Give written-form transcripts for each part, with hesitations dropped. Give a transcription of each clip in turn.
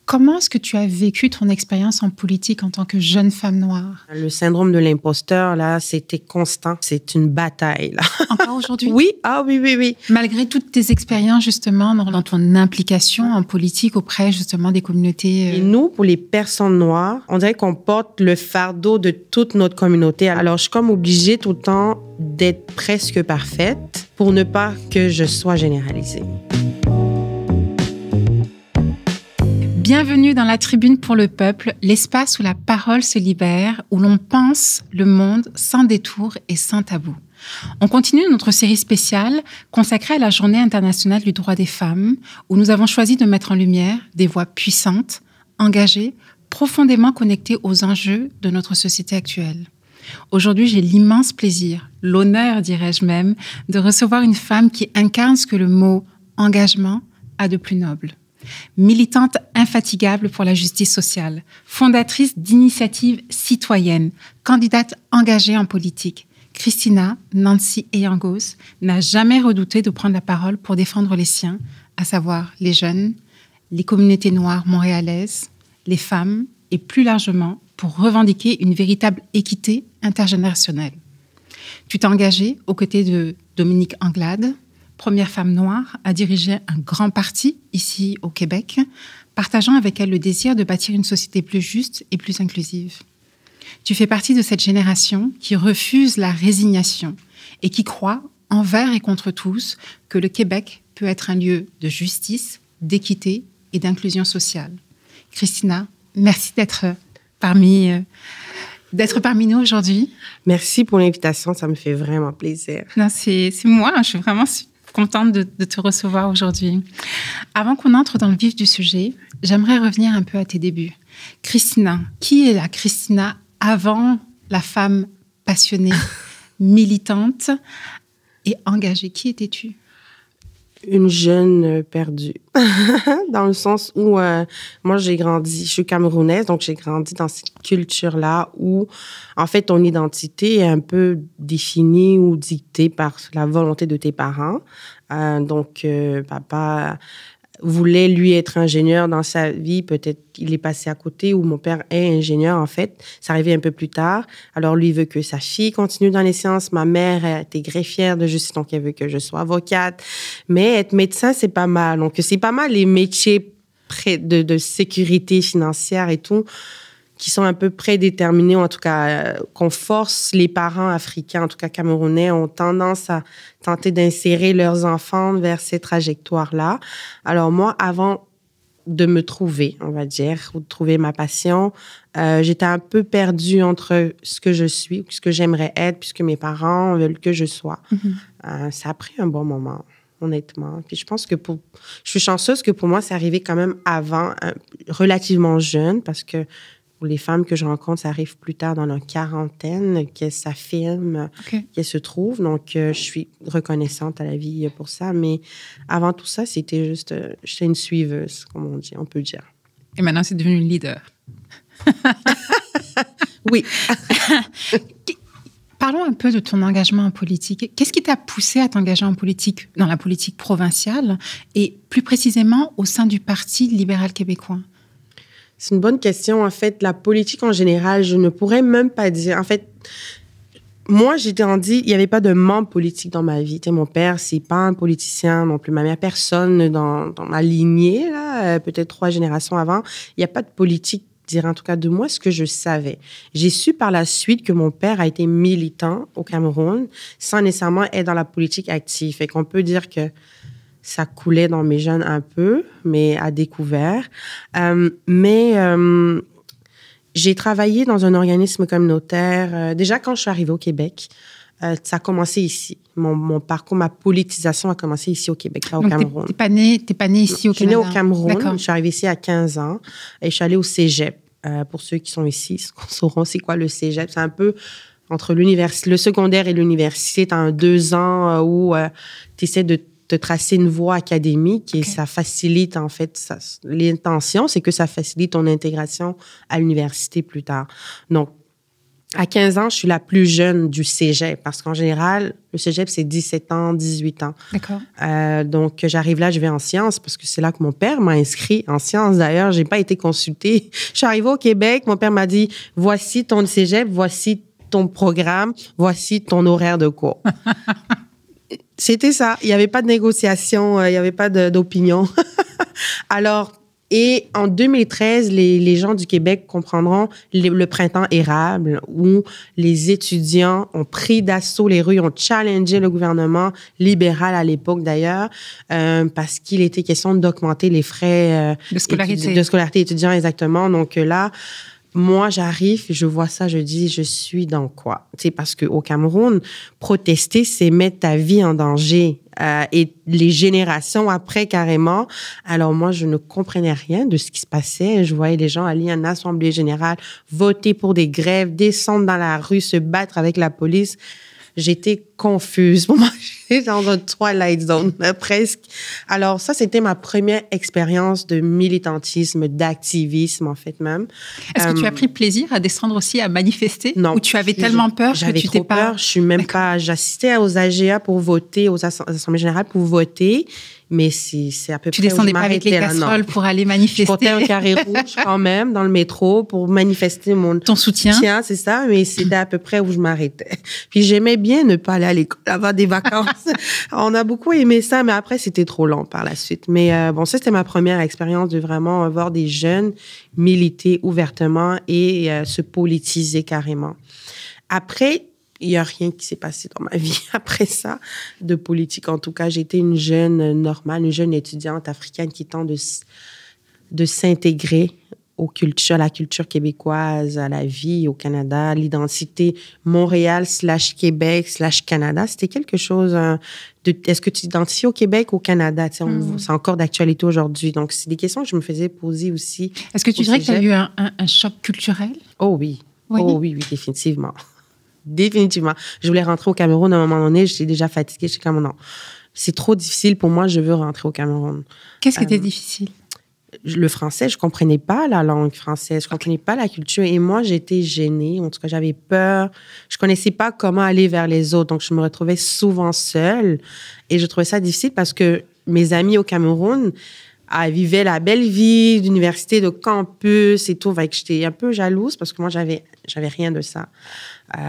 Comment est-ce que tu as vécu ton expérience en politique en tant que jeune femme noire? Le syndrome de l'imposteur, là, c'était constant. C'est une bataille, là. Encore aujourd'hui? Oui, oui. Malgré toutes tes expériences, justement, dans ton implication en politique auprès, justement, des communautés... Et nous, pour les personnes noires, on dirait qu'on porte le fardeau de toute notre communauté. Alors, je suis comme obligée tout le temps d'être presque parfaite pour ne pas que je sois généralisée. Bienvenue dans la Tribune pour le peuple, l'espace où la parole se libère, où l'on pense le monde sans détour et sans tabou. On continue notre série spéciale consacrée à la Journée internationale du droit des femmes, où nous avons choisi de mettre en lumière des voix puissantes, engagées, profondément connectées aux enjeux de notre société actuelle. Aujourd'hui, j'ai l'immense plaisir, l'honneur, dirais-je même, de recevoir une femme qui incarne ce que le mot « engagement » a de plus noble. Militante infatigable pour la justice sociale, fondatrice d'initiatives citoyennes, candidate engagée en politique, Christina Nancy Eyangos n'a jamais redouté de prendre la parole pour défendre les siens, à savoir les jeunes, les communautés noires montréalaises, les femmes et plus largement pour revendiquer une véritable équité intergénérationnelle. Tu t'es engagée aux côtés de Dominique Anglade, première femme noire à diriger un grand parti ici au Québec, partageant avec elle le désir de bâtir une société plus juste et plus inclusive. Tu fais partie de cette génération qui refuse la résignation et qui croit, envers et contre tous, que le Québec peut être un lieu de justice, d'équité et d'inclusion sociale. Christina, merci d'être parmi nous aujourd'hui. Merci pour l'invitation, ça me fait vraiment plaisir. Non, c'est moi, je suis vraiment contente de te recevoir aujourd'hui. Avant qu'on entre dans le vif du sujet, j'aimerais revenir un peu à tes débuts. Christina, qui est la Christina avant la femme passionnée, militante et engagée? Qui étais-tu? Une jeune perdue, dans le sens où moi, j'ai grandi, je suis camerounaise, donc j'ai grandi dans cette culture-là où, en fait, ton identité est un peu définie ou dictée par la volonté de tes parents. Donc, papa voulait, lui, être ingénieur dans sa vie. Peut-être il est passé à côté, ou mon père est ingénieur, en fait. Ça arrivait un peu plus tard. Alors, lui, il veut que sa fille continue dans les sciences. Ma mère était greffière de justice, donc elle veut que je sois avocate. Mais être médecin, c'est pas mal. Donc, c'est pas mal les métiers de sécurité financière et tout, qui sont un peu prédéterminés, ou en tout cas, qu'on force les parents africains, en tout cas camerounais, ont tendance à tenter d'insérer leurs enfants vers ces trajectoires-là. Alors moi, avant de me trouver, on va dire, ou de trouver ma passion, j'étais un peu perdue entre ce que je suis, ce que j'aimerais être, puisque mes parents veulent que je sois. Mm-hmm. Ça a pris un bon moment, honnêtement. Puis je pense que je suis chanceuse que pour moi, c'est arrivé quand même avant, relativement jeune, parce que pour les femmes que je rencontre, ça arrive plus tard dans leur quarantaine, qu'elles s'affirment, qu'elles se trouvent. Donc, je suis reconnaissante à la vie pour ça. Mais avant tout ça, c'était juste... j'étais une suiveuse, comme on peut dire. Et maintenant, c'est devenu une leader. Oui. Parlons un peu de ton engagement en politique. Qu'est-ce qui t'a poussé à t'engager en politique, dans la politique provinciale, et plus précisément au sein du Parti libéral québécois? C'est une bonne question. En fait, la politique en général, je ne pourrais même pas dire. En fait, moi, j'ai grandi, il n'y avait pas de membre politique dans ma vie. Tu sais, mon père, c'est pas un politicien non plus. Ma mère, personne dans ma lignée, là, peut-être 3 générations avant. Il n'y a pas de politique, dire en tout cas de moi ce que je savais. J'ai su par la suite que mon père a été militant au Cameroun sans nécessairement être dans la politique active. Fait qu'on peut dire que ça coulait dans mes gènes un peu, mais à découvert. J'ai travaillé dans un organisme communautaire. Déjà, quand je suis arrivée au Québec, ça a commencé ici. Mon parcours, ma politisation a commencé ici au Québec, pas au Cameroun. T'es pas née ici au Canada? Je suis née au Cameroun. D'accord. Je suis arrivée ici à 15 ans et je suis allée au cégep. Pour ceux qui sont ici, sauront c'est quoi le cégep. C'est un peu entre le secondaire et l'université. Tu as 2 ans où tu essaies de te tracer une voie académique et ça facilite, en fait, l'intention, c'est que ça facilite ton intégration à l'université plus tard. Donc, À 15 ans, je suis la plus jeune du cégep parce qu'en général, le cégep, c'est 17 ans, 18 ans. D'accord. Donc, j'arrive là, je vais en sciences parce que c'est là que mon père m'a inscrit en sciences. D'ailleurs, j'ai pas été consultée. Je suis arrivée au Québec, mon père m'a dit, voici ton cégep, voici ton programme, voici ton horaire de cours. C'était ça. Il n'y avait pas de négociation, il n'y avait pas d'opinion. Alors, et en 2013, les gens du Québec comprendront le printemps érable où les étudiants ont pris d'assaut les rues, ont challengé le gouvernement libéral à l'époque d'ailleurs, parce qu'il était question d'augmenter les frais de scolarité. De scolarité étudiant, exactement. Donc là, moi, j'arrive, je vois ça, je dis, je suis dans quoi? Tu sais, parce qu'au Cameroun, protester, c'est mettre ta vie en danger. Et les générations après, carrément. Alors, moi, je ne comprenais rien de ce qui se passait. Je voyais les gens aller à une assemblée générale, voter pour des grèves, descendre dans la rue, se battre avec la police. J'étais confuse. Pour moi, j'étais dans un Twilight Zone, presque. Alors, ça, c'était ma première expérience de militantisme, d'activisme, en fait, même. Est-ce que tu as pris plaisir à descendre aussi à manifester? Non. Ou tu avais tellement peur que tu t'es pas... J'avais trop peur. Je suis même pas... J'assistais aux AGA pour voter, aux assemblées générales pour voter. Mais c'est à peu tu près descendais pas avec les casseroles pour aller manifester. Je portais un carré rouge quand même dans le métro pour manifester ton soutien. C'est ça, mais c'était à peu près où je m'arrêtais. Puis j'aimais bien ne pas aller à l'école, avoir des vacances. On a beaucoup aimé ça, mais après c'était trop long par la suite. Mais bon, ça c'était ma première expérience de vraiment voir des jeunes militer ouvertement et se politiser carrément. Après, il n'y a rien qui s'est passé dans ma vie après ça, de politique. En tout cas, j'étais une jeune normale, une jeune étudiante africaine qui tente de s'intégrer aux cultures, à la culture québécoise, à la vie au Canada, l'identité Montréal/Québec/Canada. C'était quelque chose est-ce que tu t'identifies au Québec ou au Canada? C'est encore d'actualité aujourd'hui. Donc, c'est des questions que je me faisais poser aussi. Est-ce que tu dirais que tu as eu un choc culturel? Oh oui. Oui. Oh oui, définitivement. Définitivement. Je voulais rentrer au Cameroun à un moment donné. J'étais déjà fatiguée. J'étais comme non, c'est trop difficile pour moi. Je veux rentrer au Cameroun. Qu'est-ce qui était difficile? Le français, je comprenais pas la langue française. Je comprenais pas la culture. Et moi, j'étais gênée. En tout cas, j'avais peur. Je connaissais pas comment aller vers les autres. Donc, je me retrouvais souvent seule. Et je trouvais ça difficile parce que mes amis au Cameroun vivaient la belle vie d'université, de campus et tout. Fait que j'étais un peu jalouse parce que moi, j'avais rien de ça.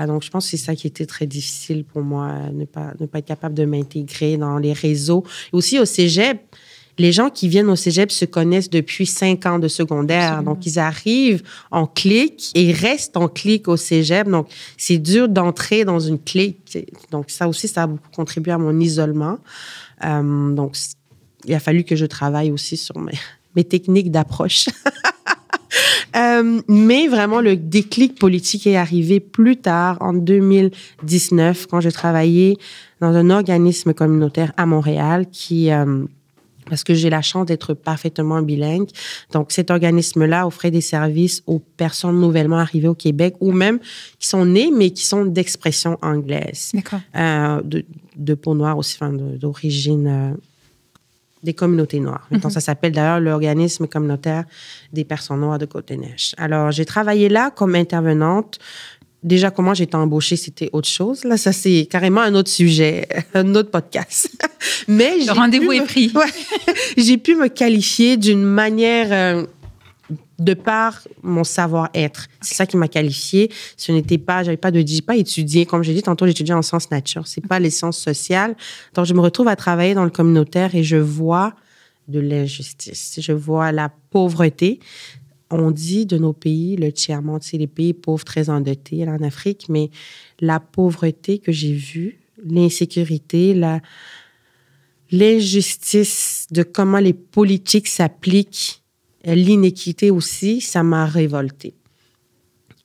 Donc, je pense que c'est ça qui était très difficile pour moi, ne pas être capable de m'intégrer dans les réseaux. Et aussi au cégep, les gens qui viennent au cégep se connaissent depuis 5 ans de secondaire. Absolument. Donc, ils arrivent en clique et restent en clique au cégep. Donc, c'est dur d'entrer dans une clique. Donc, ça aussi, ça a beaucoup contribué à mon isolement. Donc, il a fallu que je travaille aussi sur mes techniques d'approche. Mais vraiment, le déclic politique est arrivé plus tard, en 2019, quand j'ai travaillé dans un organisme communautaire à Montréal parce que j'ai la chance d'être parfaitement bilingue. Donc, cet organisme-là offrait des services aux personnes nouvellement arrivées au Québec ou même qui sont nées, mais qui sont d'expression anglaise. D'accord. De peau noire aussi, enfin, d'origine... des communautés noires. Maintenant, ça s'appelle d'ailleurs l'organisme communautaire des personnes noires de Côte-des-Neiges. Alors, j'ai travaillé là comme intervenante. Déjà, comment j'ai été embauchée, c'était autre chose. Là, ça, c'est carrément un autre sujet, un autre podcast. Mais le rendez-vous est pris. Ouais, j'ai pu me qualifier d'une manière... de par mon savoir-être. C'est ça qui m'a qualifiée. J'avais pas étudié. Comme j'ai dit tantôt, j'étudiais en sciences nature. C'est pas les sciences sociales. Donc, je me retrouve à travailler dans le communautaire et je vois de l'injustice. Je vois la pauvreté. On dit de nos pays, le tiers-monde, c'est les pays pauvres très endettés en Afrique, mais la pauvreté que j'ai vue, l'insécurité, l'injustice de comment les politiques s'appliquent, l'inéquité aussi, ça m'a révoltée.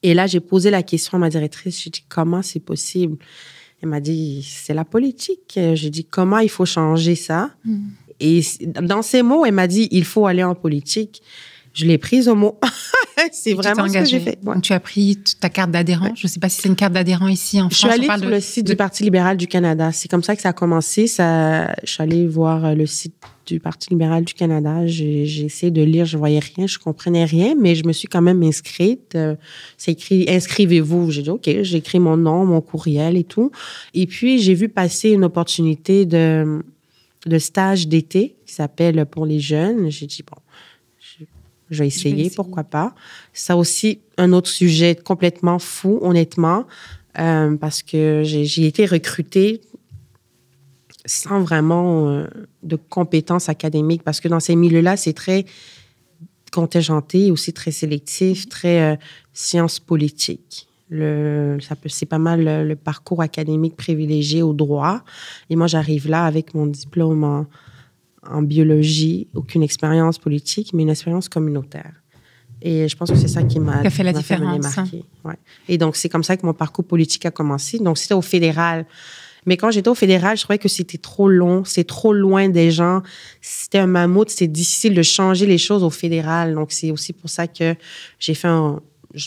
Et là, j'ai posé la question à ma directrice. J'ai dit, comment c'est possible? Elle m'a dit, c'est la politique. J'ai dit, comment il faut changer ça? Et dans ces mots, elle m'a dit, il faut aller en politique. Je l'ai prise au mot. C'est vraiment ce que j'ai fait. Ouais. Donc, tu as pris ta carte d'adhérent. Je ne sais pas si c'est une carte d'adhérent ici en France. Je suis allée sur le site du Parti libéral du Canada. C'est comme ça que ça a commencé. Je suis allée voir le site du Parti libéral du Canada. J'ai essayé de lire, je voyais rien, je comprenais rien, mais je me suis quand même inscrite. C'est écrit « Inscrivez-vous ». J'ai dit « OK », j'ai écrit mon nom, mon courriel et tout. Et puis, j'ai vu passer une opportunité de stage d'été qui s'appelle « Pour les jeunes ». J'ai dit « Bon, je vais essayer, pourquoi pas ». Ça aussi, un autre sujet complètement fou, honnêtement, parce que j'ai été recrutée sans vraiment de compétences académiques, parce que dans ces milieux-là, c'est très contingenté, aussi très sélectif, très sciences politiques. C'est pas mal le parcours académique privilégié au droit. Et moi, j'arrive là avec mon diplôme en biologie, aucune expérience politique, mais une expérience communautaire. Et je pense que c'est ça qui m'a fait la différence. Ouais. Et donc, c'est comme ça que mon parcours politique a commencé. Donc, c'était au fédéral. Mais quand j'étais au fédéral, je trouvais que c'était trop long, c'est trop loin des gens. C'était un mammouth, c'est difficile de changer les choses au fédéral. Donc, c'est aussi pour ça que je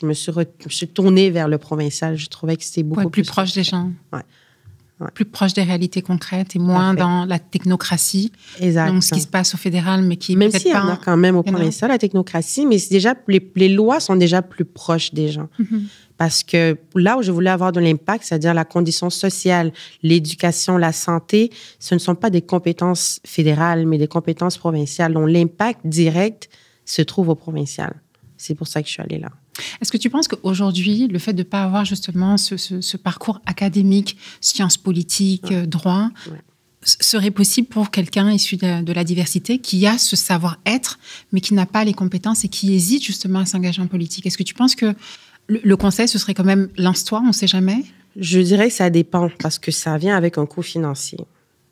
me suis tournée vers le provincial. Je trouvais que c'était beaucoup plus proche des gens. Ouais. Ouais. Plus proche des réalités concrètes et moins dans la technocratie. Exact. Donc, ce qui se passe au fédéral, mais qui même s'il y en a quand même au provincial, la technocratie, mais c'est déjà, les lois sont déjà plus proches des gens. Mm-hmm. Parce que là où je voulais avoir de l'impact, c'est-à-dire la condition sociale, l'éducation, la santé, ce ne sont pas des compétences fédérales, mais des compétences provinciales, dont l'impact direct se trouve au provincial. C'est pour ça que je suis allée là. Est-ce que tu penses qu'aujourd'hui, le fait de ne pas avoir justement ce parcours académique, sciences politiques, droit, serait possible pour quelqu'un issu de la diversité qui a ce savoir-être, mais qui n'a pas les compétences et qui hésite justement à s'engager en politique? Est-ce que tu penses que le conseil, ce serait quand même lance-toi, on ne sait jamais? Je dirais que ça dépend parce que ça vient avec un coût financier.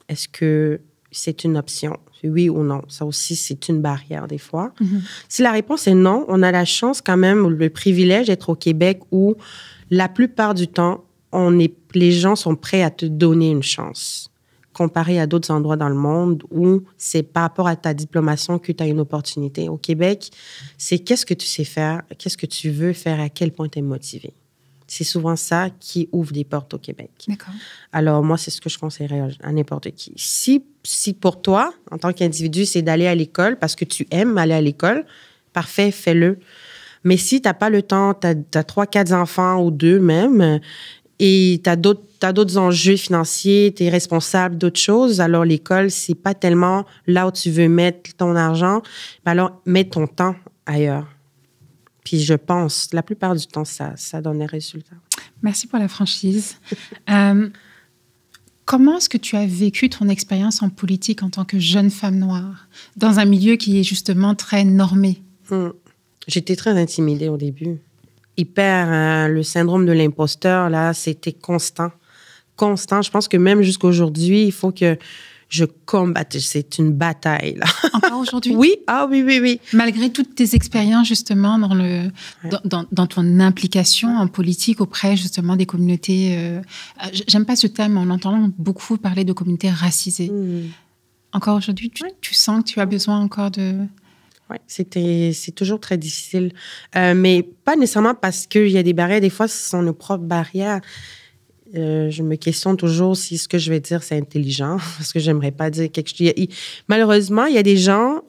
Est-ce que c'est une option? Oui ou non? Ça aussi, c'est une barrière des fois. Mm-hmm. Si la réponse est non, on a la chance quand même, le privilège d'être au Québec où la plupart du temps, les gens sont prêts à te donner une chance. Comparé à d'autres endroits dans le monde où c'est par rapport à ta diplomation que tu as une opportunité. Au Québec, c'est qu'est-ce que tu sais faire, qu'est-ce que tu veux faire, à quel point tu es motivé. C'est souvent ça qui ouvre des portes au Québec. D'accord. Alors, moi, c'est ce que je conseillerais à n'importe qui. Si pour toi, en tant qu'individu, c'est d'aller à l'école parce que tu aimes aller à l'école, parfait, fais-le. Mais si tu n'as pas le temps, tu as 3, 4 enfants ou 2 même, et tu as d'autres enjeux financiers, tu es responsable d'autres choses, alors l'école, c'est pas tellement là où tu veux mettre ton argent, alors mets ton temps ailleurs. Puis je pense, la plupart du temps, ça donne des résultats. Merci pour la franchise. Comment est-ce que tu as vécu ton expérience en politique en tant que jeune femme noire, dans un milieu qui est justement très normé? J'étais très intimidée au début. Le syndrome de l'imposteur, là, c'était constant. Constant. Je pense que même jusqu'à aujourd'hui, il faut que je combatte. C'est une bataille, là. Encore aujourd'hui? Oui. Ah oui. Malgré toutes tes expériences, justement, dans ton implication en politique auprès, justement, des communautés... j'aime pas ce thème, on entend beaucoup parler de communautés racisées. Encore aujourd'hui, tu sens que tu as besoin encore de... Oui, c'est toujours très difficile. Mais pas nécessairement parce qu'il y a des barrières. Des fois, ce sont nos propres barrières. Je me questionne toujours si ce que je vais dire, c'est intelligent. Parce que j'aimerais pas dire quelque chose. Malheureusement, il y a des gens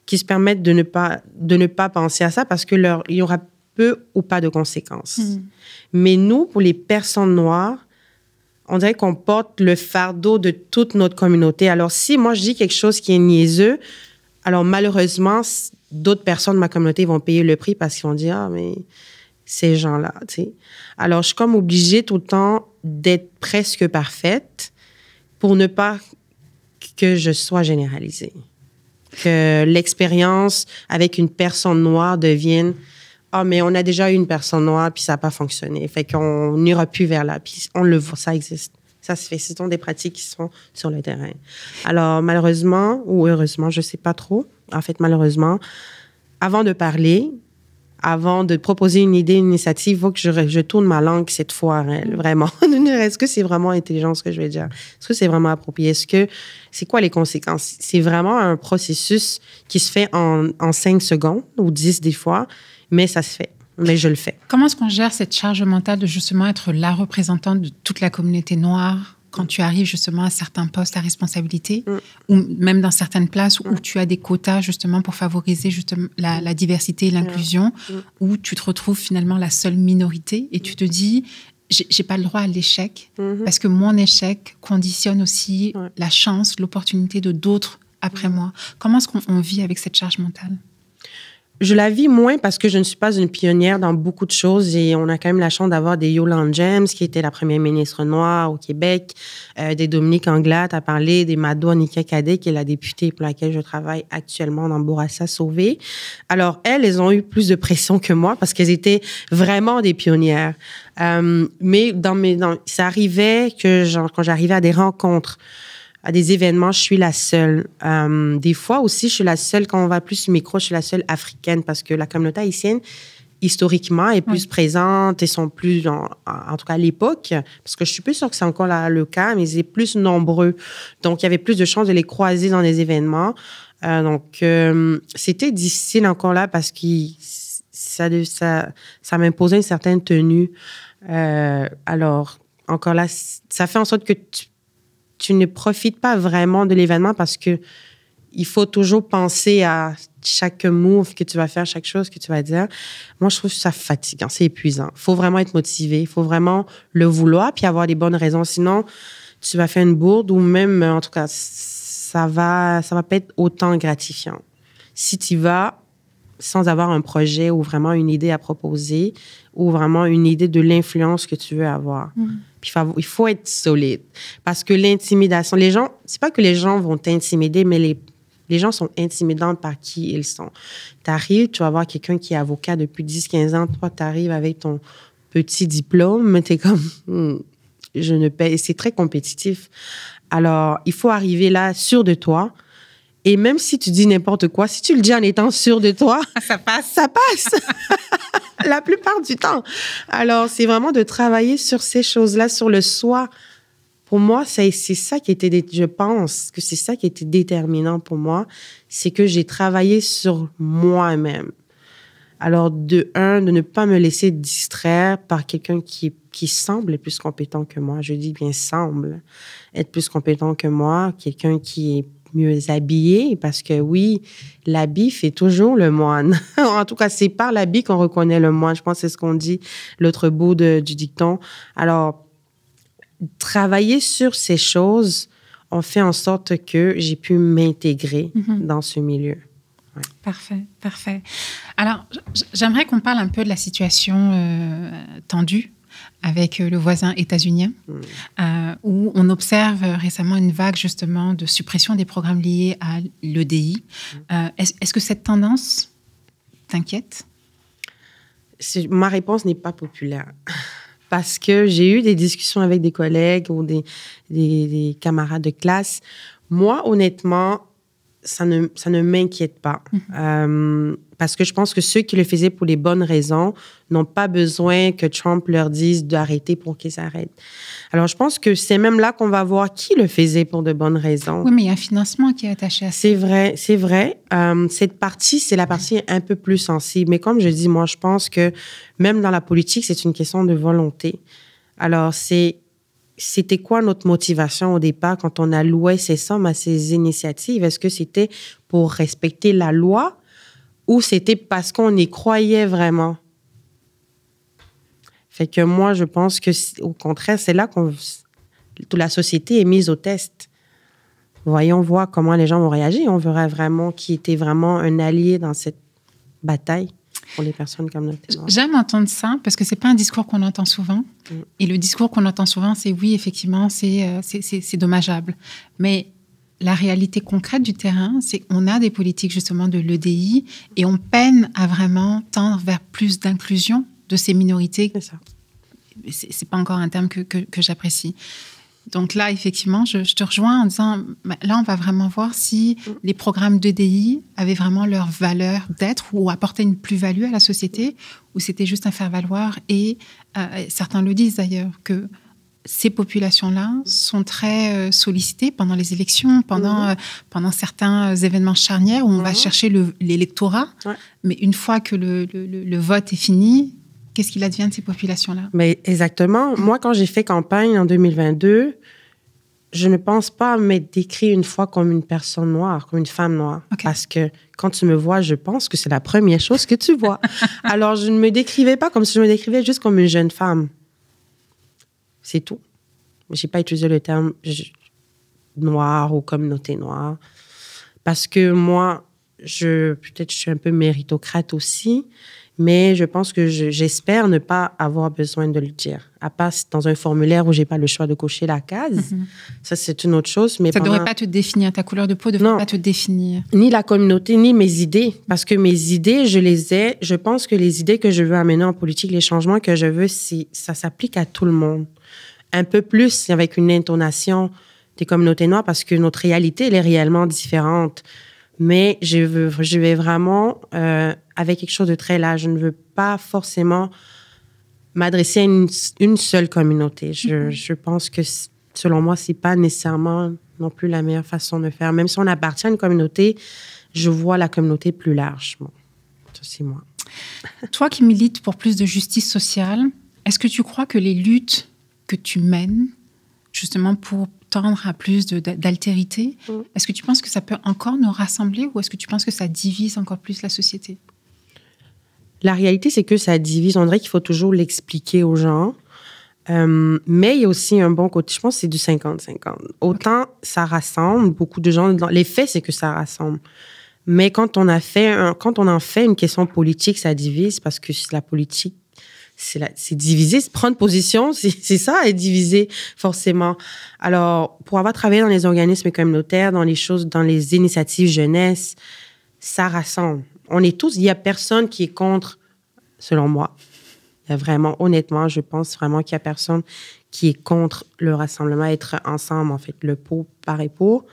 qui se permettent de ne pas penser à ça parce qu'il y aura peu ou pas de conséquences. Mais nous, pour les personnes noires, on dirait qu'on porte le fardeau de toute notre communauté. Alors, si moi, je dis quelque chose qui est niaiseux, alors, malheureusement, d'autres personnes de ma communauté vont payer le prix parce qu'ils vont dire « Ah, mais ces gens-là, tu sais. » Alors, je suis comme obligée tout le temps d'être presque parfaite pour ne pas que je sois généralisée. Que l'expérience avec une personne noire devienne « Ah, mais on a déjà eu une personne noire, puis ça n'a pas fonctionné. » Fait qu'on n'ira plus vers là. Puis on le voit, ça existe. Ça se fait. Ce sont des pratiques qui sont sur le terrain. Alors, malheureusement, ou heureusement, je ne sais pas trop. En fait, malheureusement, avant de parler, avant de proposer une idée, une initiative, il faut que je tourne ma langue cette fois, vraiment. Est-ce que c'est vraiment intelligent ce que je vais dire? Est-ce que c'est vraiment approprié? C'est quoi les conséquences? C'est vraiment un processus qui se fait en 5 secondes ou 10 des fois, mais ça se fait. Mais je le fais. Comment est-ce qu'on gère cette charge mentale de justement être la représentante de toute la communauté noire quand tu arrives justement à certains postes à responsabilité ou même dans certaines places où tu as des quotas justement pour favoriser justement la diversité et l'inclusion, où tu te retrouves finalement la seule minorité et tu te dis j'ai pas le droit à l'échec parce que mon échec conditionne aussi la chance, l'opportunité de d'autres après moi. Comment est-ce qu'on vit avec cette charge mentale? Je la vis moins parce que je ne suis pas une pionnière dans beaucoup de choses et on a quand même la chance d'avoir des Yolande James, qui était la première ministre noire au Québec, des Dominique Anglade à parler, des Mado Anika Kadé, qui est la députée pour laquelle je travaille actuellement dans Bourassa Sauvé. Alors, elles ont eu plus de pression que moi parce qu'elles étaient vraiment des pionnières. Mais ça arrivait que quand j'arrivais à des rencontres, à des événements, je suis la seule. Des fois aussi, je suis la seule, quand on va plus sur le micro, je suis la seule africaine parce que la communauté haïtienne, historiquement, est plus présente et sont plus, en tout cas à l'époque, parce que je suis plus sûre que c'est encore le cas, mais ils étaient plus nombreux. Donc, il y avait plus de chances de les croiser dans des événements. Donc, c'était difficile encore là parce que ça m'imposait une certaine tenue. Alors, encore là, ça fait en sorte que tu ne profites pas vraiment de l'événement parce que il faut toujours penser à chaque move que tu vas faire, chaque chose que tu vas dire. Moi, je trouve ça fatigant, c'est épuisant. Il faut vraiment être motivé, il faut vraiment le vouloir puis avoir des bonnes raisons. Sinon, tu vas faire une bourde ou même, en tout cas, ça va pas être autant gratifiant. Si tu vas sans avoir un projet ou vraiment une idée à proposer ou vraiment une idée de l'influence que tu veux avoir. Puis il faut être solide. Parce que l'intimidation, les gens, c'est pas que les gens vont t'intimider, mais les gens sont intimidants par qui ils sont. Tu arrives, tu vas voir quelqu'un qui est avocat depuis 10-15 ans, toi, tu arrives avec ton petit diplôme, tu es comme, je ne paie. C'est très compétitif. Alors, il faut arriver là, sûr de toi. Et même si tu dis n'importe quoi, si tu le dis en étant sûr de toi, ça passe. Ça passe. La plupart du temps. Alors, c'est vraiment de travailler sur ces choses-là, sur le soi. Pour moi, c'est ça qui était, je pense que c'est ça qui était déterminant pour moi, c'est que j'ai travaillé sur moi-même. Alors, de ne pas me laisser distraire par quelqu'un qui semble être plus compétent que moi. Je dis bien semble être plus compétent que moi, quelqu'un qui est mieux habillé, parce que oui, l'habit fait toujours le moine. En tout cas, c'est par l'habit qu'on reconnaît le moine. Je pense que c'est ce qu'on dit, l'autre bout du dicton. Alors, travailler sur ces choses ont fait en sorte que j'ai pu m'intégrer dans ce milieu. Ouais. Parfait, parfait. Alors, j'aimerais qu'on parle un peu de la situation tendue avec le voisin états-unien, où on observe récemment une vague justement de suppression des programmes liés à l'EDI. Est-ce que cette tendance t'inquiète? Ma réponse n'est pas populaire. Parce que j'ai eu des discussions avec des collègues ou des camarades de classe. Moi, honnêtement, ça ne m'inquiète pas. Parce que je pense que ceux qui le faisaient pour les bonnes raisons n'ont pas besoin que Trump leur dise d'arrêter pour qu'ils s'arrêtent. Alors, je pense que c'est même là qu'on va voir qui le faisait pour de bonnes raisons. Oui, mais il y a un financement qui est attaché à ça. C'est vrai, c'est vrai. Cette partie, c'est la partie un peu plus sensible. Mais comme je dis, moi, je pense que même dans la politique, c'est une question de volonté. Alors, c'était quoi notre motivation au départ quand on allouait ces sommes à ces initiatives? Est-ce que c'était pour respecter la loi ou c'était parce qu'on y croyait vraiment? Fait que moi, je pense que, au contraire, c'est là toute la société est mise au test. Voyons voir comment les gens vont réagir. On verra vraiment qui était vraiment un allié dans cette bataille pour les personnes comme notre. J'aime entendre ça parce que c'est pas un discours qu'on entend souvent. Et le discours qu'on entend souvent, c'est oui, effectivement, c'est dommageable. Mais la réalité concrète du terrain, c'est qu'on a des politiques justement de l'EDI et on peine à vraiment tendre vers plus d'inclusion de ces minorités. C'est ça. C'est pas encore un terme que j'apprécie. Donc là, effectivement, je te rejoins en disant, là, on va vraiment voir si les programmes d'EDI avaient vraiment leur valeur d'être ou apportaient une plus-value à la société, ou c'était juste un faire-valoir. Et certains le disent d'ailleurs, que ces populations-là sont très sollicitées pendant les élections, pendant certains événements charnières où on va chercher l'électorat. Ouais. Mais une fois que le vote est fini, qu'est-ce qu'il advient de ces populations-là? Mais exactement. Moi, quand j'ai fait campagne en 2022, je ne pense pas m'être décrit une fois comme une personne noire, comme une femme noire. Okay. Parce que quand tu me vois, je pense que c'est la première chose que tu vois. Alors, je ne me décrivais pas comme si je me décrivais juste comme une jeune femme. C'est tout. Je n'ai pas utilisé le terme noir ou communauté noire. Parce que moi, peut-être je suis un peu méritocrate aussi, mais je pense que j'espère ne pas avoir besoin de le dire. À part dans un formulaire où je n'ai pas le choix de cocher la case. Ça, c'est une autre chose. Mais ça ne devrait pas te définir. Ta couleur de peau ne devrait pas te définir. Ni la communauté, ni mes idées. Parce que mes idées, je pense que les idées que je veux amener en politique, les changements que je veux, ça s'applique à tout le monde. Un peu plus avec une intonation des communautés noires parce que notre réalité, elle est réellement différente. Mais je vais vraiment avec quelque chose de très large. Je ne veux pas forcément m'adresser à une seule communauté. Je pense que, selon moi, c'est pas nécessairement non plus la meilleure façon de faire. Même si on appartient à une communauté, je vois la communauté plus large. Bon, ça, c'est moi. Toi qui milites pour plus de justice sociale, est-ce que tu crois que les luttes que tu mènes, justement pour tendre à plus d'altérité, est-ce que tu penses que ça peut encore nous rassembler ou est-ce que tu penses que ça divise encore plus la société? La réalité, c'est que ça divise. On dirait qu'il faut toujours l'expliquer aux gens. Mais il y a aussi un bon côté. Je pense que c'est du 50-50. Autant ça rassemble beaucoup de gens. Les faits, c'est que ça rassemble. Mais quand on en fait une question politique, ça divise parce que la politique, c'est diviser, c'est prendre position, c'est ça, être divisé, forcément. Alors, pour avoir travaillé dans les organismes communautaires, dans les initiatives jeunesse, ça rassemble. Il y a personne qui est contre, selon moi. Il y a vraiment, honnêtement, je pense vraiment qu'il y a personne qui est contre le rassemblement, être ensemble, en fait, le pour, par et pour.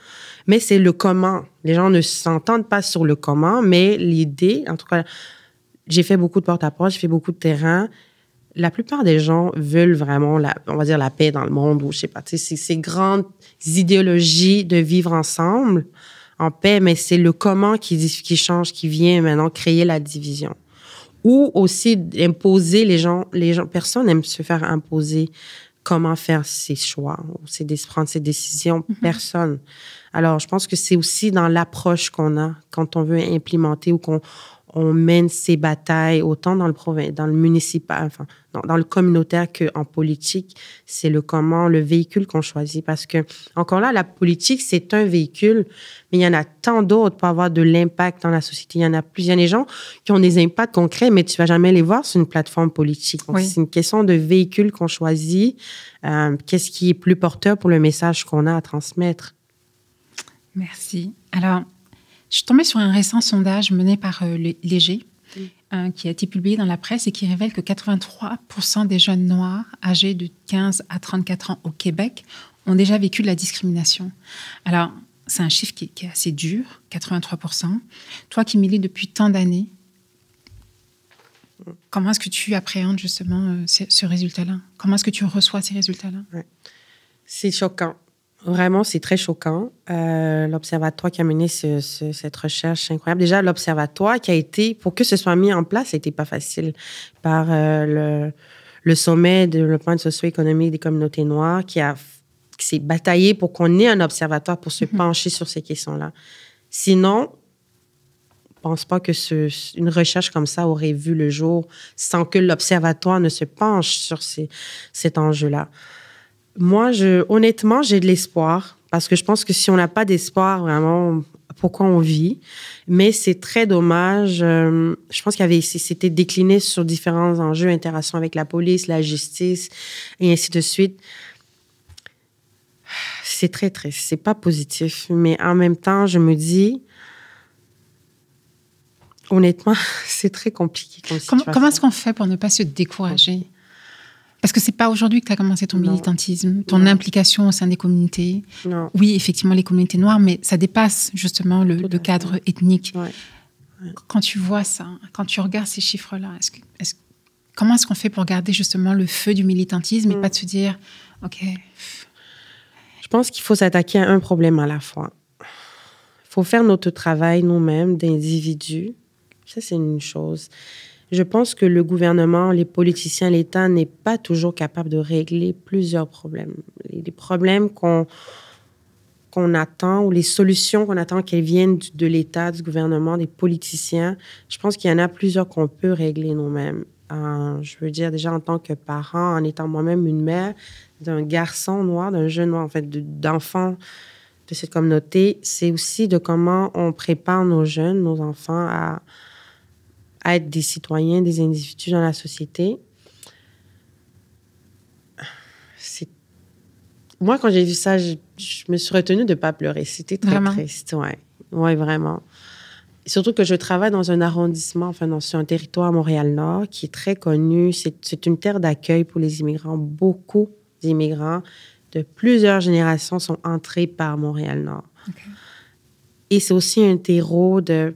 Mais c'est le comment. Les gens ne s'entendent pas sur le comment, mais l'idée, en tout cas, j'ai fait beaucoup de porte-à-porte, j'ai fait beaucoup de terrain. La plupart des gens veulent vraiment, on va dire, la paix dans le monde, ou je sais pas, tu sais, ces grandes idéologies de vivre ensemble en paix, mais c'est le comment qui change, qui vient maintenant créer la division. Ou aussi imposer les gens, personne n'aime se faire imposer comment faire ses choix, ou prendre ses décisions, personne. Alors, je pense que c'est aussi dans l'approche qu'on a quand on veut implémenter ou on mène ces batailles autant dans le municipal, enfin, dans le communautaire qu'en politique. C'est le comment, le véhicule qu'on choisit. Parce que, encore là, la politique, c'est un véhicule, mais il y en a tant d'autres pour avoir de l'impact dans la société. Il y en a plusieurs. Il y a des gens qui ont des impacts concrets, mais tu vas jamais les voir sur une plateforme politique. Donc, c'est une question de véhicule qu'on choisit. Qu'est-ce qui est plus porteur pour le message qu'on a à transmettre? Merci. Alors, je suis tombée sur un récent sondage mené par Léger, qui a été publié dans la presse et qui révèle que 83% des jeunes noirs âgés de 15 à 34 ans au Québec ont déjà vécu de la discrimination. Alors, c'est un chiffre qui est assez dur, 83%. Toi qui milites depuis tant d'années, comment est-ce que tu appréhendes justement ce résultat-là? Comment est-ce que tu reçois ces résultats-là? Ouais. C'est choquant. Vraiment, c'est très choquant. L'Observatoire qui a mené cette recherche incroyable. Déjà, l'Observatoire qui a été, pour que ce soit mis en place, ça n'était pas facile. Par le sommet de développement socio-économique des communautés noires qui s'est bataillé pour qu'on ait un observatoire pour se pencher sur ces questions-là. Sinon, je ne pense pas que une recherche comme ça aurait vu le jour sans que l'Observatoire ne se penche sur cet enjeu-là. Moi, honnêtement, j'ai de l'espoir parce que je pense que si on n'a pas d'espoir, vraiment, pourquoi on vit? Mais c'est très dommage. Je pense c'était décliné sur différents enjeux, interactions avec la police, la justice et ainsi de suite. C'est très triste. C'est pas positif. Mais en même temps, je me dis, honnêtement, c'est très compliqué comme situation. Comment est-ce qu'on fait pour ne pas se décourager? Parce que c'est pas aujourd'hui que tu as commencé ton militantisme, ton implication au sein des communautés. Non. Oui, effectivement, les communautés noires, mais ça dépasse justement le cadre ethnique. Ouais. Quand tu vois ça, quand tu regardes ces chiffres-là, comment est-ce qu'on fait pour garder justement le feu du militantisme et pas de se dire, OK. Je pense qu'il faut s'attaquer à un problème à la fois. Il faut faire notre travail nous-mêmes d'individus. Ça, c'est une chose. Je pense que le gouvernement, les politiciens, l'État n'est pas toujours capable de régler plusieurs problèmes. Les problèmes qu'on attend ou les solutions qu'on attend qu'elles viennent de l'État, du gouvernement, des politiciens, je pense qu'il y en a plusieurs qu'on peut régler nous-mêmes. Je veux dire, déjà en tant que parent, en étant moi-même une mère d'un garçon noir, d'un jeune noir, en fait, d'enfants de cette communauté, c'est aussi de comment on prépare nos jeunes, nos enfants à être des citoyens, des individus dans la société. Moi, quand j'ai vu ça, je me suis retenue de ne pas pleurer. C'était très triste. Ouais, vraiment. Et surtout que je travaille dans un arrondissement, enfin, sur un territoire Montréal-Nord qui est très connu. C'est une terre d'accueil pour les immigrants. Beaucoup d'immigrants de plusieurs générations sont entrés par Montréal-Nord. Okay. Et c'est aussi un terreau de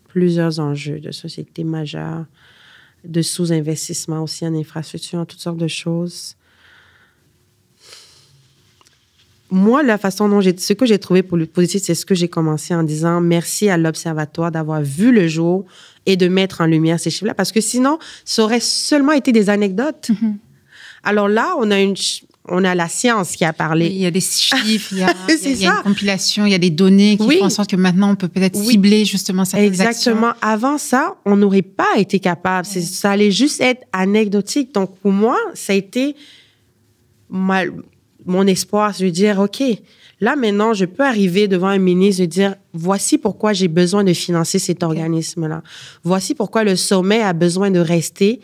plusieurs enjeux de société majeure, de sous-investissement aussi en infrastructure, en toutes sortes de choses. Moi, la façon dont ce que j'ai trouvé positif, c'est ce que j'ai commencé en disant merci à l'Observatoire d'avoir vu le jour et de mettre en lumière ces chiffres-là, parce que sinon, ça aurait seulement été des anecdotes. Mm-hmm. Alors là, on a la science qui a parlé. Il y a des chiffres, il y a une compilation, il y a des données qui font en sorte que maintenant, on peut peut-être cibler justement certaines actions. Exactement. Avant ça, on n'aurait pas été capable. Ça allait juste être anecdotique. Donc, pour moi, ça a été mon espoir. Je veux dire, OK, là, maintenant, je peux arriver devant un ministre et dire, voici pourquoi j'ai besoin de financer cet organisme-là. Voici pourquoi le sommet a besoin de rester,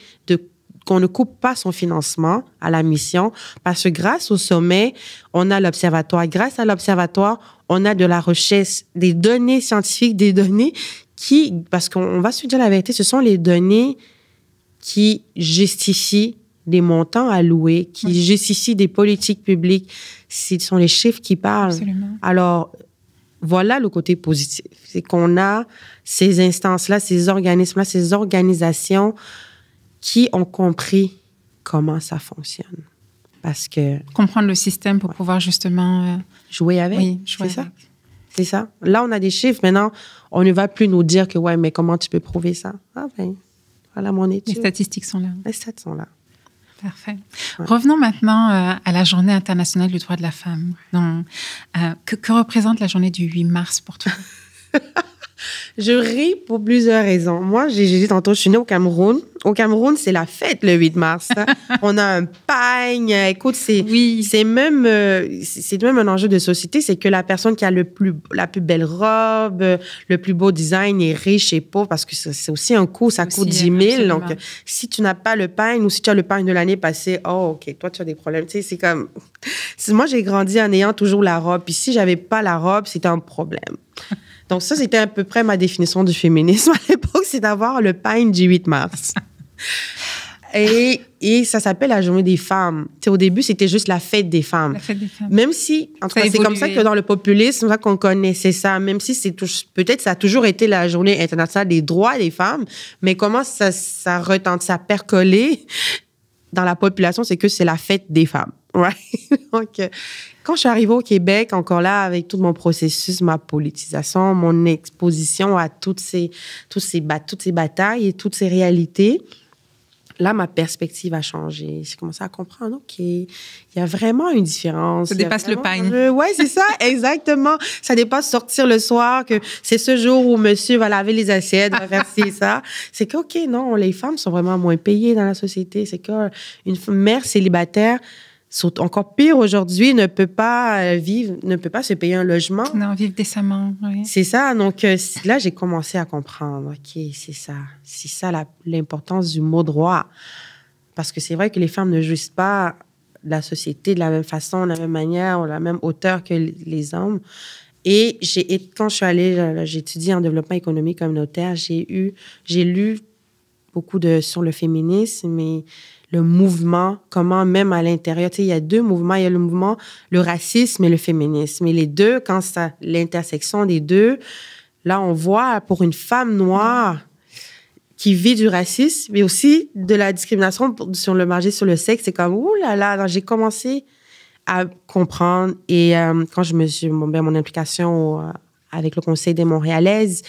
qu'on ne coupe pas son financement à la mission, parce que grâce au sommet, on a l'observatoire. Grâce à l'observatoire, on a de la recherche, des données scientifiques, des données parce qu'on va se dire la vérité, ce sont les données qui justifient des montants alloués, qui justifient des politiques publiques. Ce sont les chiffres qui parlent. Absolument. Alors, voilà le côté positif. C'est qu'on a ces instances-là, ces organismes-là, ces organisations qui ont compris comment ça fonctionne. Parce que... Comprendre le système pour pouvoir justement... jouer avec. Oui, jouer avec. C'est ça. Là, on a des chiffres. Maintenant, on ne va plus nous dire que, mais comment tu peux prouver ça? Ah ben, voilà mon étude. Les statistiques sont là. Les stats sont là. Parfait. Ouais. Revenons maintenant à la Journée internationale du droit de la femme. Donc, que représente la journée du 8 mars pour toi? Je ris pour plusieurs raisons. Moi, j'ai dit tantôt, je suis née au Cameroun. Au Cameroun, c'est la fête le 8 mars. On a un pagne. Écoute, c'est même un enjeu de société. C'est que la personne qui a la plus belle robe, le plus beau design est riche et pauvre parce que c'est aussi un coût. Ça coûte 10 000. Absolument. Donc, si tu n'as pas le pagne ou si tu as le pagne de l'année passée, OK, toi, tu as des problèmes. Tu sais, c'est comme... Moi, j'ai grandi en ayant toujours la robe. Puis si j'avais pas la robe, c'était un problème. Donc, ça, c'était à peu près ma définition du féminisme à l'époque, c'est d'avoir le pagne du 8 mars. Et ça s'appelle la Journée des femmes. Tu sais, au début, c'était juste la fête des femmes. La fête des femmes. Même si, en tout cas, c'est comme ça que dans le populisme, c'est comme ça qu'on connaissait ça. Même si peut-être ça a toujours été la Journée internationale des droits des femmes, mais comment ça retentit, ça a percolé dans la population, c'est que c'est la fête des femmes. Ouais. Donc, quand je suis arrivée au Québec, encore là, avec tout mon processus, ma politisation, mon exposition à toutes ces batailles et toutes ces réalités, là, ma perspective a changé. J'ai commencé à comprendre, OK, il y a vraiment une différence. Ça dépasse le pagne. Oui, c'est ça, exactement. Ça dépasse sortir le soir, que c'est ce jour où monsieur va laver les assiettes, va faire ça. C'est que, OK, non, les femmes sont vraiment moins payées dans la société. C'est qu'une mère célibataire, encore pire aujourd'hui, ne peut pas se payer un logement. Non, vivre décemment, oui. C'est ça. Donc, là, j'ai commencé à comprendre. OK, c'est ça. C'est ça l'importance du mot droit. Parce que c'est vrai que les femmes ne jouissent pas de la société de la même façon, de la même manière, ou de la même hauteur que les hommes. Et quand je suis allée, j'ai étudié en développement économique communautaire, j'ai lu beaucoup sur le féminisme, mais le mouvement, comment même à l'intérieur, tu sais, il y a deux mouvements, il y a le mouvement, le racisme et le féminisme. Et les deux, quand ça, l'intersection des deux, là, on voit pour une femme noire qui vit du racisme, mais aussi de la discrimination sur le marché, sur le sexe, c'est comme, ouh là là, alors j'ai commencé à comprendre. Et quand je me suis, mon implication avec le Conseil des Montréalaises,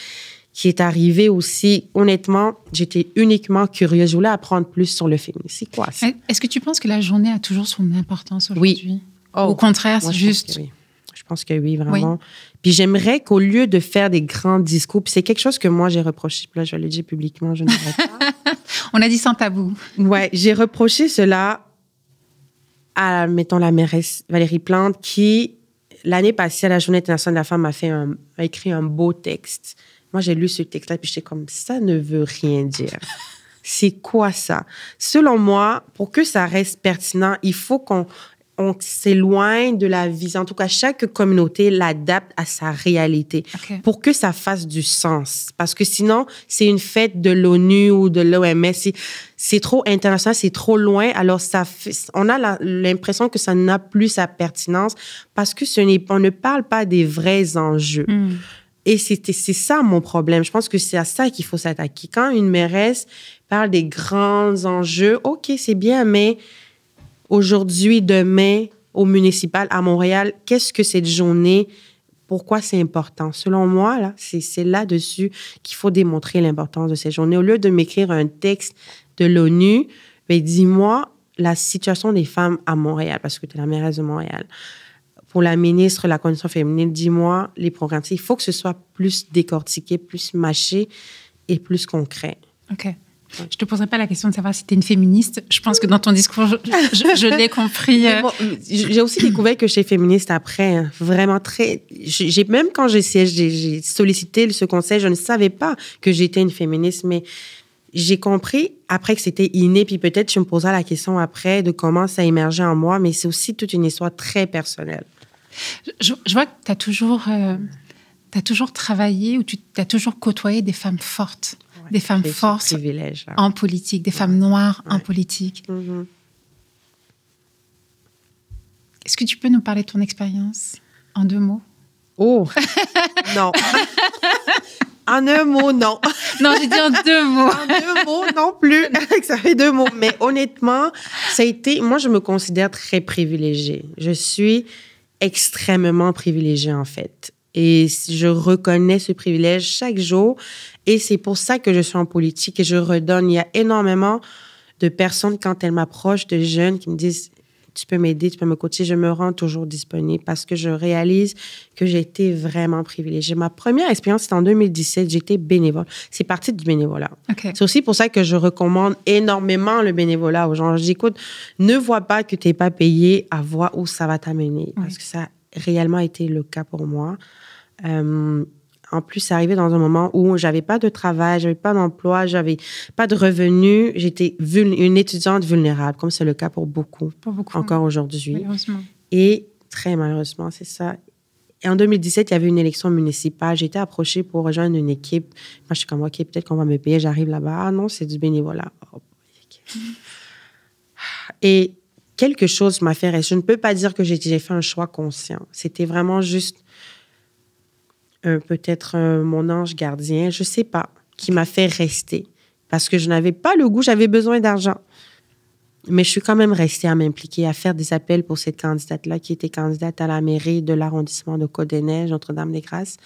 qui est arrivé aussi, honnêtement, j'étais uniquement curieuse. Je voulais apprendre plus sur le féminisme. C'est quoi ça? Est-ce que tu penses que la journée a toujours son importance aujourd'hui? Oui. Au contraire, c'est juste... Je pense que oui, vraiment. Oui. Puis j'aimerais qu'au lieu de faire des grands discours, puis c'est quelque chose que moi j'ai reproché, puis là je le dis publiquement, je ne devrais pas. On a dit sans tabou. Ouais, j'ai reproché cela à, mettons, la mairesse Valérie Plante, qui, l'année passée, à la Journée internationale de la femme, a écrit un beau texte. Moi, j'ai lu ce texte-là, puis j'étais comme, ça ne veut rien dire. C'est quoi ça? Selon moi, pour que ça reste pertinent, il faut qu'on s'éloigne de la vision. En tout cas, chaque communauté l'adapte à sa réalité pour que ça fasse du sens. Parce que sinon, c'est une fête de l'ONU ou de l'OMS. C'est trop international, c'est trop loin. Alors, on a l'impression que ça n'a plus sa pertinence parce que on ne parle pas des vrais enjeux. Mm. Et c'est ça mon problème. Je pense que c'est à ça qu'il faut s'attaquer. Quand une mairesse parle des grands enjeux, OK, c'est bien, mais aujourd'hui, demain, au municipal, à Montréal, qu'est-ce que cette journée, pourquoi c'est important? Selon moi, là, c'est là-dessus qu'il faut démontrer l'importance de cette journée. Au lieu de m'écrire un texte de l'ONU, ben, dis-moi la situation des femmes à Montréal, parce que tu es la mairesse de Montréal. Pour la ministre de la Condition féminine, dis-moi les programmes. Il faut que ce soit plus décortiqué, plus mâché et plus concret. OK. Je ne te poserai pas la question de savoir si tu es une féministe. Je pense que dans ton discours, je l'ai compris. Bon, j'ai aussi découvert que j'étais féministe après. Hein, vraiment très... Même quand j'ai sollicité ce conseil, je ne savais pas que j'étais une féministe, mais j'ai compris après que c'était inné, puis peut-être tu me poseras la question après de comment ça émergeait en moi, mais c'est aussi toute une histoire très personnelle. Je vois que tu as toujours travaillé ou tu as toujours côtoyé des femmes fortes. Des femmes fortes en politique, des femmes noires en politique. Mm-hmm. Est-ce que tu peux nous parler de ton expérience en 2 mots? Oh, non. En un mot, non. Non, j'ai dit en 2 mots. En 2 mots, non plus. Ça fait 2 mots. Mais honnêtement, ça a été... Moi, je me considère très privilégiée. Je suis extrêmement privilégiée, en fait. Et je reconnais ce privilège chaque jour. Et c'est pour ça que je suis en politique et je redonne. Il y a énormément de personnes, quand elles m'approchent, de jeunes qui me disent « Tu peux m'aider, tu peux me coacher ». Je me rends toujours disponible parce que je réalise que j'ai été vraiment privilégiée. Ma première expérience, c'était en 2017. J'étais bénévole. C'est parti du bénévolat. Okay. C'est aussi pour ça que je recommande énormément le bénévolat aux gens. Je dis « Écoute, ne vois pas que tu n'es pas payé à voir où ça va t'amener. » Parce que ça a réellement été le cas pour moi. En plus, c'est arrivé dans un moment où j'avais pas de travail, j'avais pas d'emploi, j'avais pas de revenus. J'étais une étudiante vulnérable, comme c'est le cas pour beaucoup encore aujourd'hui. Malheureusement. Et très malheureusement, c'est ça. Et en 2017, il y avait une élection municipale. J'ai été approchée pour rejoindre une équipe. Moi, je suis comme, OK, peut-être qu'on va me payer. J'arrive là-bas. Ah non, c'est du bénévolat. Oh, okay. Et quelque chose m'a fait rester. Je ne peux pas dire que j'ai fait un choix conscient. C'était vraiment juste peut-être mon ange gardien, je ne sais pas, qui m'a fait rester. Parce que je n'avais pas le goût, j'avais besoin d'argent. Mais je suis quand même restée à m'impliquer, à faire des appels pour cette candidate-là, qui était candidate à la mairie de l'arrondissement de Côte-des-Neiges, Notre-Dame-des-Grâces,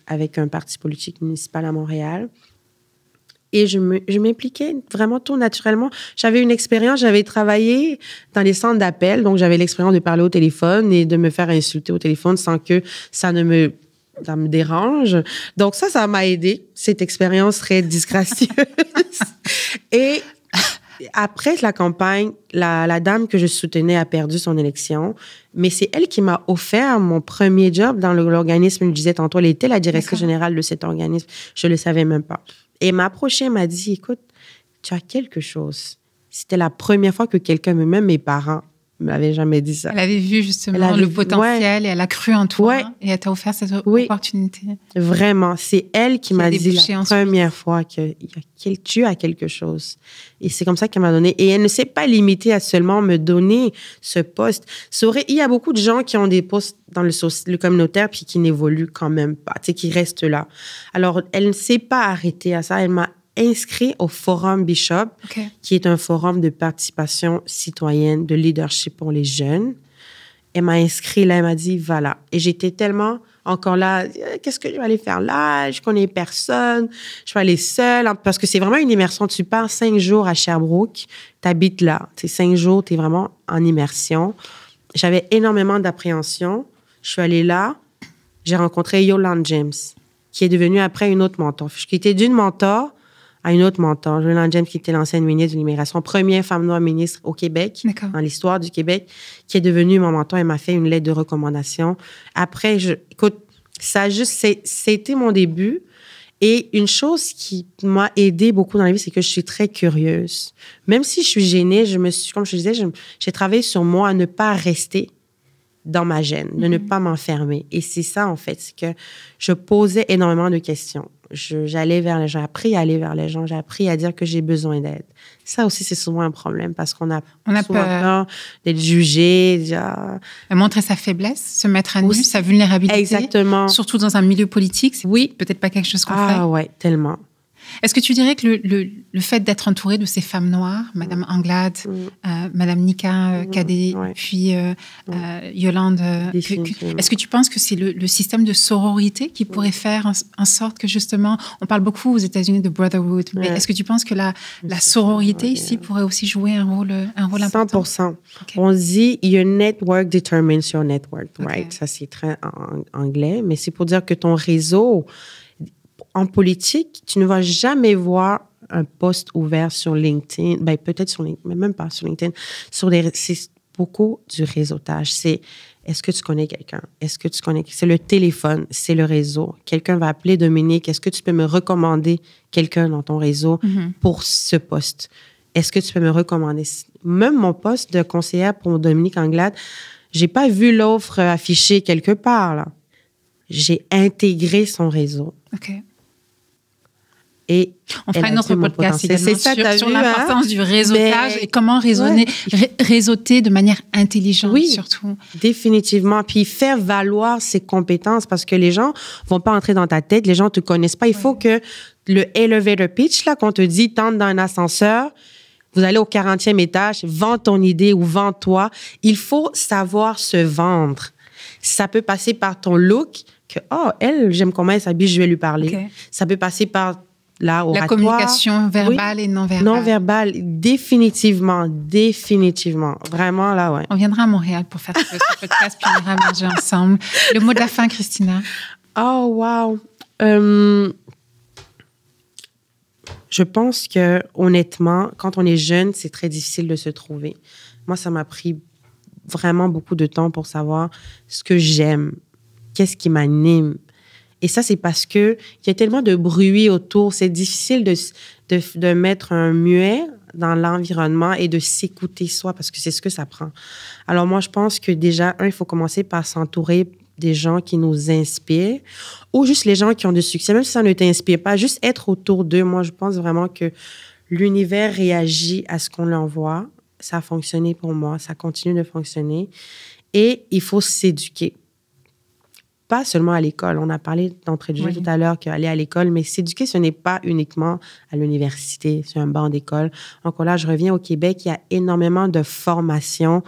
avec un parti politique municipal à Montréal. Et je m'impliquais vraiment tout naturellement. J'avais une expérience, j'avais travaillé dans les centres d'appel, donc j'avais l'expérience de parler au téléphone et de me faire insulter au téléphone sans que ça me dérange. Donc ça m'a aidé, cette expérience très disgracieuse. Et après la campagne, la dame que je soutenais a perdu son élection, mais c'est elle qui m'a offert mon premier job dans l'organisme. Je le disais tantôt, elle était la directrice générale de cet organisme. Je le savais même pas. Et m'a approché, m'a dit, écoute, tu as quelque chose. C'était la première fois que quelqu'un, même mes parents, m'avait jamais dit ça. Elle avait vu justement le potentiel et elle a cru en toi et elle t'a offert cette opportunité. Vraiment, c'est elle qui m'a dit la première fois que tu as quelque chose. Et c'est comme ça qu'elle m'a donné. Et elle ne s'est pas limitée à seulement me donner ce poste. Il y a beaucoup de gens qui ont des postes dans le communautaire puis qui n'évoluent quand même pas, qui restent là. Alors, elle ne s'est pas arrêtée à ça. Elle m'a inscrit au Forum Bishop, qui est un forum de participation citoyenne, de leadership pour les jeunes. Elle m'a inscrit là, elle m'a dit, voilà. Et j'étais tellement encore là, qu'est-ce que je vais aller faire là? Je connais personne, je vais aller seule. Parce que c'est vraiment une immersion. Tu pars 5 jours à Sherbrooke, tu habites là. 5 jours, tu es vraiment en immersion. J'avais énormément d'appréhension. Je suis allée là, j'ai rencontré Yolande James, qui est devenue après une autre mentor. Je quittais d'une mentor à une autre mentor. Yolande James, qui était l'ancienne ministre de l'immigration, première femme noire ministre au Québec, dans l'histoire du Québec, qui est devenue mon mentor. Elle m'a fait une lettre de recommandation. Après, écoute, c'était mon début. Et une chose qui m'a aidée beaucoup dans la vie, c'est que je suis très curieuse. Même si je suis gênée, comme je te disais, j'ai travaillé sur moi à ne pas rester dans ma gêne, de ne pas m'enfermer. Et c'est ça, en fait, c'est que je posais énormément de questions. J'allais vers les gens, j'ai appris à aller vers les gens, j'ai appris à dire que j'ai besoin d'aide. Ça aussi, c'est souvent un problème parce qu'on a souvent peur d'être jugé. Montrer sa faiblesse, se mettre à nu, sa vulnérabilité. Exactement. Surtout dans un milieu politique, c'est peut-être pas quelque chose qu'on fait. Ah ouais, tellement. Est-ce que tu dirais que le fait d'être entourée de ces femmes noires, Madame Anglade, Madame Nika Cadet, puis Yolande, est-ce que tu penses que c'est le système de sororité qui pourrait faire en sorte que justement, on parle beaucoup aux États-Unis de brotherhood, mais est-ce que tu penses que la sororité ici pourrait aussi jouer un rôle important? 100%. On dit « your network determines your network », right? Ça, c'est très anglais, mais c'est pour dire que ton réseau... En politique, tu ne vas jamais voir un poste ouvert sur LinkedIn. Ben, peut-être sur LinkedIn, mais même pas sur LinkedIn. C'est beaucoup du réseautage. C'est, est-ce que tu connais quelqu'un? C'est le téléphone, c'est le réseau. Quelqu'un va appeler Dominique. Est-ce que tu peux me recommander quelqu'un dans ton réseau pour ce poste? Est-ce que tu peux me recommander? Même mon poste de conseillère pour Dominique Anglade, j'ai pas vu l'offre affichée quelque part, là. J'ai intégré son réseau. OK. Et on fera un autre podcast également sur l'importance du réseautage et comment réseauter de manière intelligente, surtout. Définitivement. Puis faire valoir ses compétences parce que les gens vont pas entrer dans ta tête, les gens te connaissent pas. Il faut que le elevator pitch, là, qu'on te dit, tente dans un ascenseur, vous allez au 40e étage, vends ton idée ou vends-toi. Il faut savoir se vendre. Ça peut passer par ton look, que, elle, j'aime comment elle s'habille, je vais lui parler. Okay. Ça peut passer par la communication verbale et non verbale. Non verbale, définitivement. Vraiment, là, ouais. On viendra à Montréal pour faire ce podcast, puis on ira manger ensemble. Le mot de la fin, Christina. Oh, wow. Je pense que, honnêtement, quand on est jeune, c'est très difficile de se trouver. Moi, ça m'a pris vraiment beaucoup de temps pour savoir ce que j'aime, qu'est-ce qui m'anime. Et ça, c'est parce que il y a tellement de bruit autour. C'est difficile de mettre un muet dans l'environnement et de s'écouter soi parce que c'est ce que ça prend. Alors moi, je pense que déjà, il faut commencer par s'entourer des gens qui nous inspirent ou juste les gens qui ont du succès, même si ça ne t'inspire pas, juste être autour d'eux. Moi, je pense vraiment que l'univers réagit à ce qu'on lui envoie. Ça a fonctionné pour moi, ça continue de fonctionner. Et il faut s'éduquer. Pas seulement à l'école. On a parlé d'entrée de jeu tout à l'heure qu'aller à l'école, mais s'éduquer, ce n'est pas uniquement à l'université, sur un banc d'école. Encore là, je reviens au Québec, il y a énormément de formations,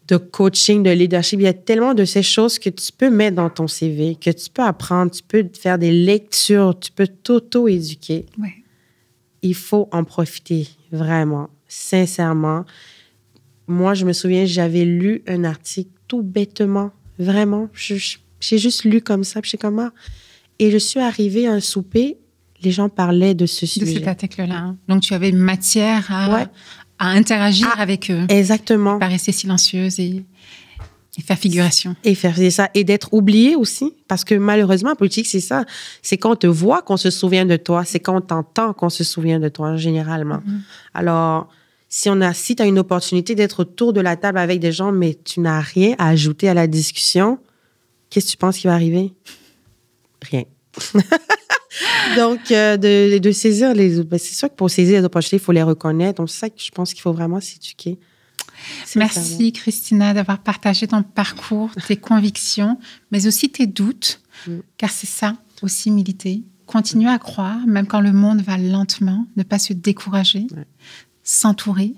de coaching, de leadership. Il y a tellement de ces choses que tu peux mettre dans ton CV, que tu peux apprendre, tu peux faire des lectures, tu peux t'auto-éduquer. Ouais. Il faut en profiter, vraiment, sincèrement. Moi, je me souviens, j'avais lu un article tout bêtement. Vraiment, j'ai juste lu comme ça, puis je sais comment. Et je suis arrivée à un souper, les gens parlaient de ce sujet. De cet article-là. Hein. Donc, tu avais matière à interagir avec eux. Exactement. Pas rester silencieuse et faire figuration. Et faire ça. Et d'être oubliée aussi. Parce que malheureusement, en politique, c'est ça. C'est quand on te voit qu'on se souvient de toi. C'est quand on t'entend qu'on se souvient de toi, généralement. Alors, Si tu as une opportunité d'être autour de la table avec des gens, mais tu n'as rien à ajouter à la discussion, qu'est-ce que tu penses qui va arriver? Rien. Donc, de saisir c'est sûr que pour saisir les opportunités, il faut les reconnaître. Donc, c'est ça que je pense qu'il faut vraiment s'éduquer. Merci, Christina, d'avoir partagé ton parcours, tes convictions, mais aussi tes doutes, car c'est ça aussi, militer. Continuer à croire, même quand le monde va lentement, ne pas se décourager, s'entourer.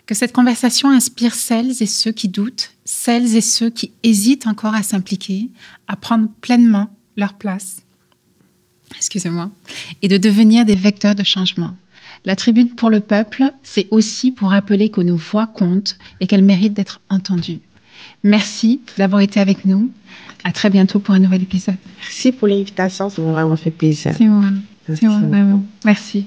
Que cette conversation inspire celles et ceux qui doutent, celles et ceux qui hésitent encore à s'impliquer, à prendre pleinement leur place. Excusez-moi. Et de devenir des vecteurs de changement. La tribune pour le peuple, c'est aussi pour rappeler que nos voix comptent et qu'elles méritent d'être entendues. Merci d'avoir été avec nous. À très bientôt pour un nouvel épisode. Merci pour l'invitation, ça m'a vraiment fait plaisir. C'est moi, vraiment. Merci.